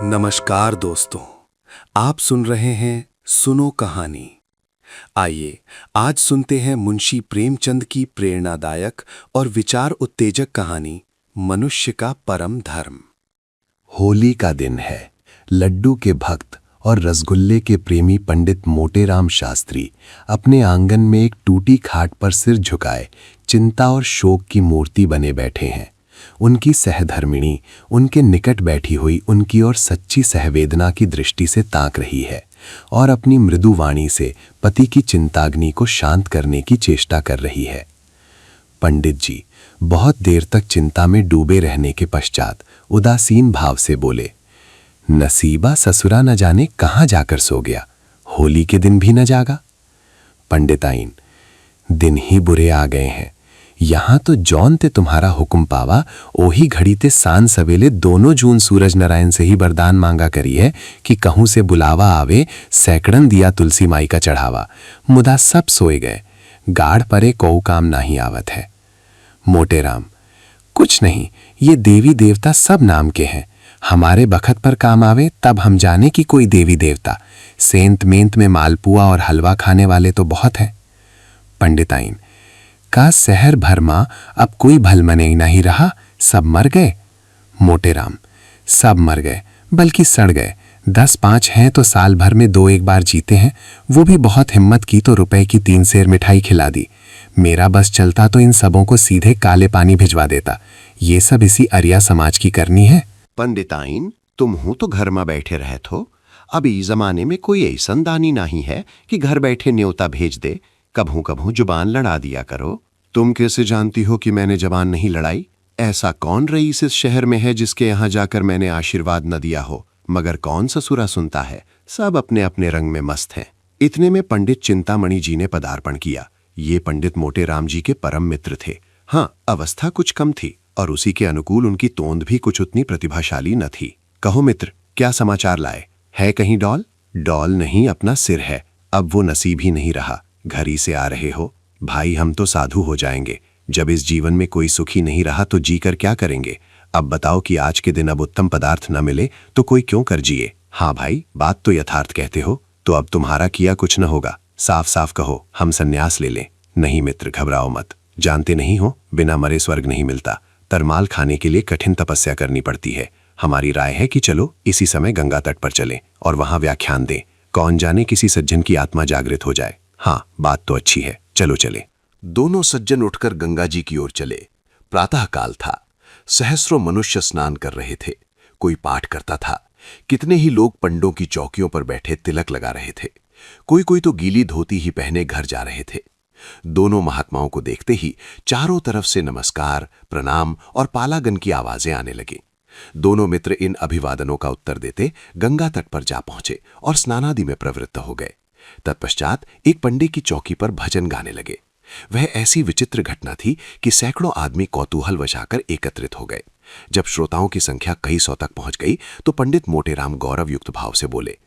नमस्कार दोस्तों, आप सुन रहे हैं सुनो कहानी। आइए आज सुनते हैं मुंशी प्रेमचंद की प्रेरणादायक और विचार उत्तेजक कहानी मनुष्य का परम धर्म। होली का दिन है। लड्डू के भक्त और रसगुल्ले के प्रेमी पंडित मोटेराम शास्त्री अपने आंगन में एक टूटी खाट पर सिर झुकाए चिंता और शोक की मूर्ति बने बैठे हैं। उनकी सहधर्मिणी उनके निकट बैठी हुई उनकी ओर सच्ची सहवेदना की दृष्टि से ताक रही है और अपनी मृदु वाणी से पति की चिंताग्नि को शांत करने की चेष्टा कर रही है। पंडित जी बहुत देर तक चिंता में डूबे रहने के पश्चात उदासीन भाव से बोले, नसीबा ससुरा न जाने कहाँ जाकर सो गया, होली के दिन भी न जागा। पंडिताइन, दिन ही बुरे आ गए हैं। यहाँ तो जौन ते तुम्हारा हुक्म पावा, ओही घड़ी ते सान सवेले दोनों जून सूरज नारायण से ही वरदान मांगा करी है कि कहूं से बुलावा आवे, सैकड़न दिया तुलसी माई का चढ़ावा। मुदा सब सोए गए, गाढ़ परे कोऊ काम नहीं आवत है। मोटेराम, कुछ नहीं, ये देवी देवता सब नाम के हैं। हमारे बखत पर काम आवे तब हम जाने कि कोई देवी देवता। सेंत मेंत में मालपुआ और हलवा खाने वाले तो बहुत हैं। पंडिताइन, का शहर भर मां अब कोई भलमने ही नहीं रहा, सब मर गए। मोटेराम, सब मर गए बल्कि सड़ गए। 10-5 हैं तो साल भर में 2-1 बार जीते हैं, वो भी बहुत हिम्मत की तो रुपए की 3 सेर मिठाई खिला दी। मेरा बस चलता तो इन सबों को सीधे काले पानी भिजवा देता। ये सब इसी अरिया समाज की करनी है। पंडिताइन, तुम हो तो घर में बैठे रहत हो। अभी जमाने में कोई ऐसन दानी नहीं है कि घर बैठे न्योता भेज दे। कभू कभू जुबान लड़ा दिया करो। तुम कैसे जानती हो कि मैंने जबान नहीं लड़ाई? ऐसा कौन रईस इस शहर में है जिसके यहाँ जाकर मैंने आशीर्वाद न दिया हो? मगर कौन ससुरा सुनता है, सब अपने अपने रंग में मस्त हैं। इतने में पंडित चिंतामणि जी ने पदार्पण किया। ये पंडित मोटेराम जी के परम मित्र थे। हाँ, अवस्था कुछ कम थी और उसी के अनुकूल उनकी तोंद भी कुछ उतनी प्रतिभाशाली न थी। कहो मित्र, क्या समाचार लाए? है कहीं डॉल? डॉल नहीं, अपना सिर है। अब वो नसीब ही नहीं रहा। घर ही से आ रहे हो। भाई, हम तो साधु हो जाएंगे। जब इस जीवन में कोई सुखी नहीं रहा तो जी कर क्या करेंगे? अब बताओ कि आज के दिन अब उत्तम पदार्थ न मिले तो कोई क्यों कर जिए? हाँ भाई, बात तो यथार्थ कहते हो। तो अब तुम्हारा किया कुछ न होगा। साफ साफ कहो, हम संन्यास ले लें। नहीं मित्र, घबराओ मत। जानते नहीं हो, बिना मरे स्वर्ग नहीं मिलता। तरमाल खाने के लिए कठिन तपस्या करनी पड़ती है। हमारी राय है कि चलो इसी समय गंगा तट पर चलें और वहां व्याख्यान दें। कौन जाने किसी सज्जन की आत्मा जागृत हो जाए। हाँ, बात तो अच्छी है, चलो चले। दोनों सज्जन उठकर गंगा जी की ओर चले। प्रातः काल था। सहस्रों मनुष्य स्नान कर रहे थे। कोई पाठ करता था। कितने ही लोग पंडों की चौकियों पर बैठे तिलक लगा रहे थे। कोई कोई तो गीली धोती ही पहने घर जा रहे थे। दोनों महात्माओं को देखते ही चारों तरफ से नमस्कार, प्रणाम और पालागन की आवाजें आने लगी। दोनों मित्र इन अभिवादनों का उत्तर देते गंगा तट पर जा पहुंचे और स्नानादि में प्रवृत्त हो गए। तत्पश्चात एक पंडे की चौकी पर भजन गाने लगे। वह ऐसी विचित्र घटना थी कि सैकड़ों आदमी कौतूहल वशाकर एकत्रित हो गए। जब श्रोताओं की संख्या कई सौ तक पहुंच गई तो पंडित मोटेराम गौरव युक्त भाव से बोले,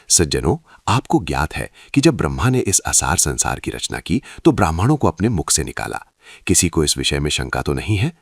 सज्जनों, आपको ज्ञात है कि जब ब्रह्मा ने इस असार संसार की रचना की तो ब्राह्मणों को अपने मुख से निकाला। किसी को इस विषय में शंका तो नहीं है?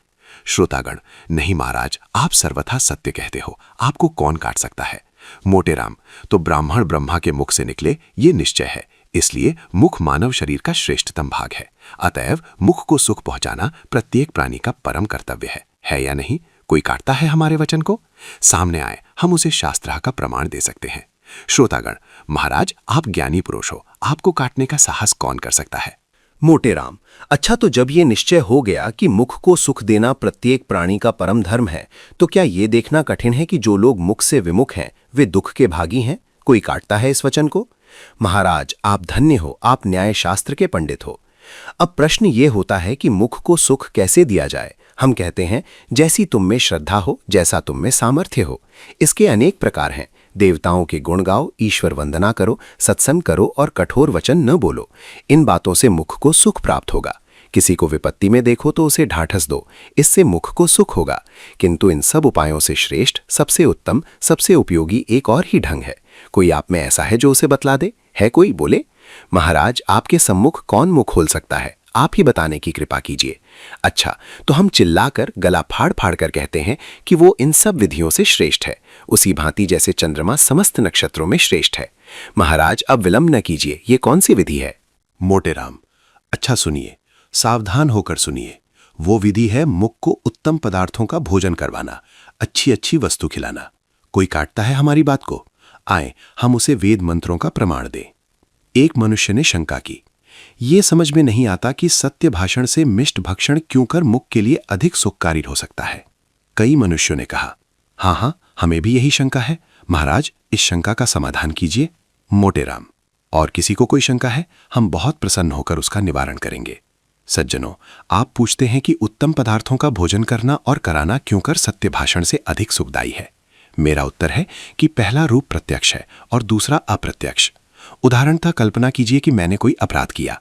श्रोतागण, नहीं महाराज, आप सर्वथा सत्य कहते हो। आपको कौन काट सकता है? मोटेराम, तो ब्राह्मण ब्रह्मा के मुख से निकले ये निश्चय है। इसलिए मुख मानव शरीर का श्रेष्ठतम भाग है। अतएव मुख को सुख पहुंचाना प्रत्येक प्राणी का परम कर्तव्य है या नहीं? कोई काटता है हमारे वचन को? सामने आए, हम उसे शास्त्र का प्रमाण दे सकते हैं। श्रोतागण, महाराज आप ज्ञानी पुरुष हो, आपको काटने का साहस कौन कर सकता है? मोटेराम, अच्छा, तो जब ये निश्चय हो गया कि मुख को सुख देना प्रत्येक प्राणी का परम धर्म है, तो क्या ये देखना कठिन है कि जो लोग मुख से विमुख हैं वे दुख के भागी हैं? कोई काटता है इस वचन को? महाराज आप धन्य हो, आप न्याय शास्त्र के पंडित हो। अब प्रश्न ये होता है कि मुख को सुख कैसे दिया जाए। हम कहते हैं, जैसी तुम में श्रद्धा हो, जैसा तुम में सामर्थ्य हो। इसके अनेक प्रकार हैं। देवताओं के गुण गाओ, ईश्वर वंदना करो, सत्संग करो और कठोर वचन न बोलो। इन बातों से मुख को सुख प्राप्त होगा। किसी को विपत्ति में देखो तो उसे ढाढ़स दो, इससे मुख को सुख होगा। किंतु इन सब उपायों से श्रेष्ठ, सबसे उत्तम, सबसे उपयोगी एक और ही ढंग है। कोई आप में ऐसा है जो उसे बतला दे? है कोई? बोले। महाराज आपके सम्मुख कौन मुख खोल सकता है? आप ही बताने की कृपा कीजिए। अच्छा, तो हम चिल्लाकर गला फाड़ फाड़ कर कहते हैं कि वो इन सब विधियों से श्रेष्ठ है, उसी भांति जैसे चंद्रमा समस्त नक्षत्रों में श्रेष्ठ है। महाराज, अब विलंब न कीजिए, ये कौन सी विधि है? मोटेराम, अच्छा सुनिए, सावधान होकर सुनिए। वो विधि है मुख को उत्तम पदार्थों का भोजन करवाना, अच्छी अच्छी वस्तु खिलाना। कोई काटता है हमारी बात को? आए हम उसे वेद मंत्रों का प्रमाण दें। एक मनुष्य ने शंका की, ये समझ में नहीं आता कि सत्य भाषण से मिष्ट भक्षण क्यों कर मुख के लिए अधिक सुखकारी हो सकता है। कई मनुष्यों ने कहा, हाँ, हमें भी यही शंका है। महाराज, इस शंका का समाधान कीजिए। मोटेराम, और किसी को कोई शंका है? हम बहुत प्रसन्न होकर उसका निवारण करेंगे। सज्जनों, आप पूछते हैं कि उत्तम पदार्थों का भोजन करना और कराना क्यों कर सत्य भाषण से अधिक सुखदायी है। मेरा उत्तर है कि पहला रूप प्रत्यक्ष है और दूसरा अप्रत्यक्ष। उदाहरणतः कल्पना कीजिए कि मैंने कोई अपराध किया।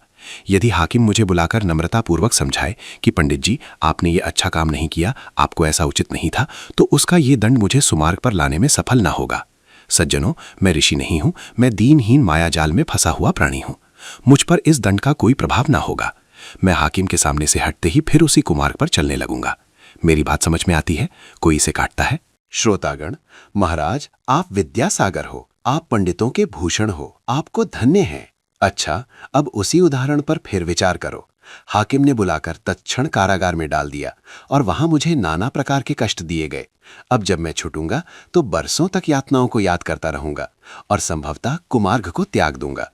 यदि हाकिम मुझे बुलाकर नम्रतापूर्वक समझाए कि पंडित जी, आपने ये अच्छा काम नहीं किया, आपको ऐसा उचित नहीं था, तो उसका ये दंड मुझे सुमार्ग पर लाने में सफल ना होगा। सज्जनों, मैं ऋषि नहीं हूं, मैं दीनहीन मायाजाल में फंसा हुआ प्राणी हूं। मुझ पर इस दंड का कोई प्रभाव ना होगा। मैं हाकिम के सामने से हटते ही फिर उसी कुमार्ग पर चलने लगूंगा। मेरी बात समझ में आती है? कोई इसे काटता है? श्रोतागण, महाराज, आप विद्यासागर हो, आप पंडितों के भूषण हो, आपको धन्य है। अच्छा, अब उसी उदाहरण पर फिर विचार करो। हाकिम ने बुलाकर तत्क्षण कारागार में डाल दिया और वहां मुझे नाना प्रकार के कष्ट दिए गए। अब जब मैं छूटूंगा तो बरसों तक यातनाओं को याद करता रहूंगा और संभवतः कुमार्ग को त्याग दूंगा।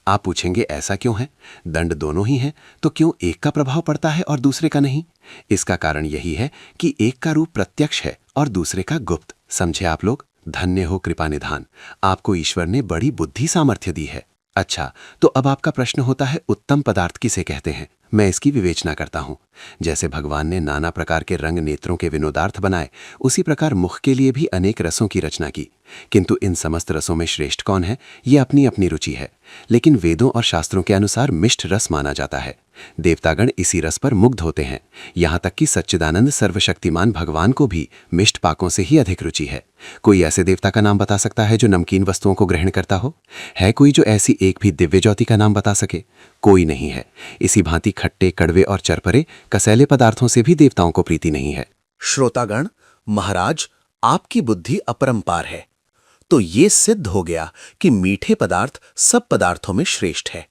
आप पूछेंगे, ऐसा क्यों है? दंड दोनों ही हैं, तो क्यों एक का प्रभाव पड़ता है और दूसरे का नहीं? इसका कारण यही है कि एक का रूप प्रत्यक्ष है और दूसरे का गुप्त। समझे आप लोग? धन्य हो कृपा निधान, आपको ईश्वर ने बड़ी बुद्धि सामर्थ्य दी है। अच्छा, तो अब आपका प्रश्न होता है, उत्तम पदार्थ किसे कहते हैं? मैं इसकी विवेचना करता हूं। जैसे भगवान ने नाना प्रकार के रंग नेत्रों के विनोदार्थ बनाए, उसी प्रकार मुख के लिए भी अनेक रसों की रचना की। किंतु इन समस्त रसों में श्रेष्ठ कौन है, ये अपनी अपनी रुचि है। लेकिन वेदों और शास्त्रों के अनुसार मिष्ट रस माना जाता है। देवतागण इसी रस पर मुग्ध होते हैं। यहाँ तक कि सच्चिदानंद सर्वशक्तिमान भगवान को भी मिष्ट पाकों से ही अधिक रुचि है। कोई ऐसे देवता का नाम बता सकता है जो नमकीन वस्तुओं को ग्रहण करता हो? है कोई जो ऐसी एक भी दिव्य ज्योति का नाम बता सके? कोई नहीं है। इसी भांति खट्टे, कड़वे और चरपरे कसैले पदार्थों से भी देवताओं को प्रीति नहीं है। श्रोतागण, महाराज, आपकी बुद्धि अपरंपार है। तो ये सिद्ध हो गया कि मीठे पदार्थ सब पदार्थों में श्रेष्ठ है।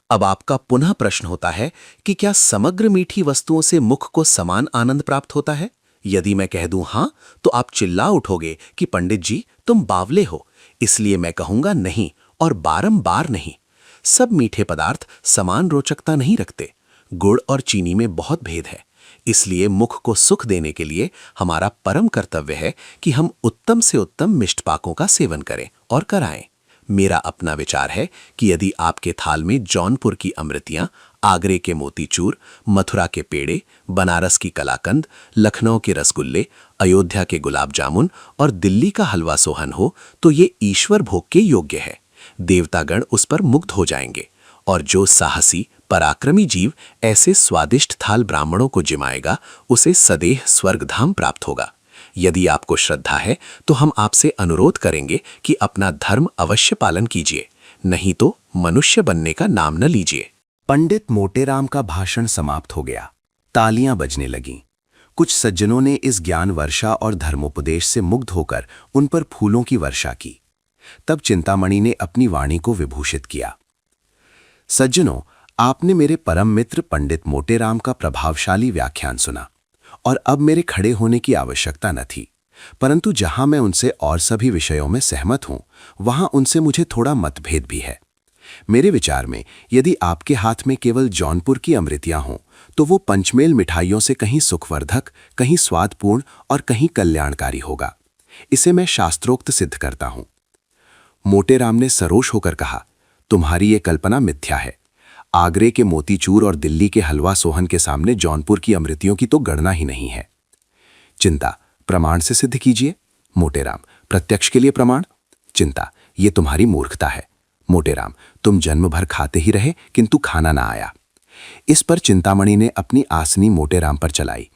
अब आपका पुनः प्रश्न होता है कि क्या समग्र मीठी वस्तुओं से मुख को समान आनंद प्राप्त होता है? यदि मैं कह दूं हां, तो आप चिल्ला उठोगे कि पंडित जी, तुम बावले हो। इसलिए मैं कहूंगा नहीं, और बारंबार नहीं। सब मीठे पदार्थ समान रोचकता नहीं रखते। गुड़ और चीनी में बहुत भेद है। इसलिए मुख को सुख देने के लिए हमारा परम कर्तव्य है कि हम उत्तम से उत्तम मिष्ट पाकों का सेवन करें और कराएं। मेरा अपना विचार है कि यदि आपके थाल में जौनपुर की अमृतियां, आगरे के मोतीचूर, मथुरा के पेड़े, बनारस की कलाकंद, लखनऊ के रसगुल्ले, अयोध्या के गुलाब जामुन और दिल्ली का हलवा सोहन हो, तो ये ईश्वर भोग के योग्य है। देवतागण उस पर मुग्ध हो जाएंगे और जो साहसी पराक्रमी जीव ऐसे स्वादिष्ट थाल ब्राह्मणों को जिमाएगा, उसे सदेह स्वर्गधाम प्राप्त होगा। यदि आपको श्रद्धा है तो हम आपसे अनुरोध करेंगे कि अपना धर्म अवश्य पालन कीजिए, नहीं तो मनुष्य बनने का नाम न लीजिए। पंडित मोटेराम का भाषण समाप्त हो गया। तालियां बजने लगीं। कुछ सज्जनों ने इस ज्ञान वर्षा और धर्मोपदेश से मुग्ध होकर उन पर फूलों की वर्षा की। तब चिंतामणि ने अपनी वाणी को विभूषित किया। सज्जनों, आपने मेरे परम मित्र पंडित मोटेराम का प्रभावशाली व्याख्यान सुना और अब मेरे खड़े होने की आवश्यकता न थी, परंतु जहां मैं उनसे और सभी विषयों में सहमत हूं, वहां उनसे मुझे थोड़ा मतभेद भी है। मेरे विचार में यदि आपके हाथ में केवल जौनपुर की अमृतियां हों, तो वो पंचमेल मिठाइयों से कहीं सुखवर्धक, कहीं स्वादपूर्ण और कहीं कल्याणकारी होगा। इसे मैं शास्त्रोक्त सिद्ध करता हूं। मोटेराम ने सरोष होकर कहा, तुम्हारी ये कल्पना मिथ्या है। आगरे के मोतीचूर और दिल्ली के हलवा सोहन के सामने जौनपुर की अमृतियों की तो गणना ही नहीं है। चिंता, प्रमाण से सिद्ध कीजिए। मोटेराम, प्रत्यक्ष के लिए प्रमाण? चिंता, ये तुम्हारी मूर्खता है। मोटेराम, तुम जन्म भर खाते ही रहे किंतु खाना ना आया। इस पर चिंतामणि ने अपनी आसनी मोटेराम पर चलाई।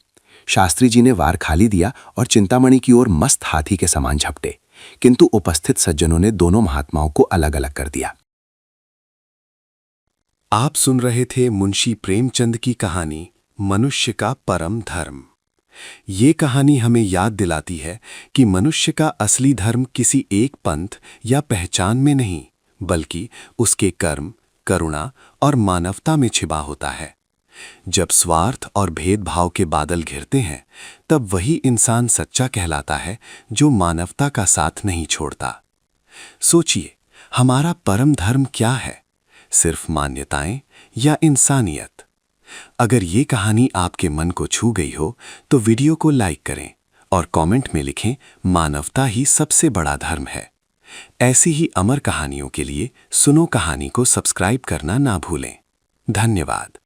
शास्त्री जी ने वार खाली दिया और चिंतामणि की ओर मस्त हाथी के समान झपटे, किंतु उपस्थित सज्जनों ने दोनों महात्माओं को अलग अलग कर दिया। आप सुन रहे थे मुंशी प्रेमचंद की कहानी मनुष्य का परम धर्म। ये कहानी हमें याद दिलाती है कि मनुष्य का असली धर्म किसी एक पंथ या पहचान में नहीं, बल्कि उसके कर्म, करुणा और मानवता में छिपा होता है। जब स्वार्थ और भेदभाव के बादल घिरते हैं, तब वही इंसान सच्चा कहलाता है जो मानवता का साथ नहीं छोड़ता। सोचिए, हमारा परम धर्म क्या है? सिर्फ मान्यताएं या इंसानियत? अगर ये कहानी आपके मन को छू गई हो तो वीडियो को लाइक करें और कमेंट में लिखें, मानवता ही सबसे बड़ा धर्म है। ऐसी ही अमर कहानियों के लिए सुनो कहानी को सब्सक्राइब करना ना भूलें। धन्यवाद।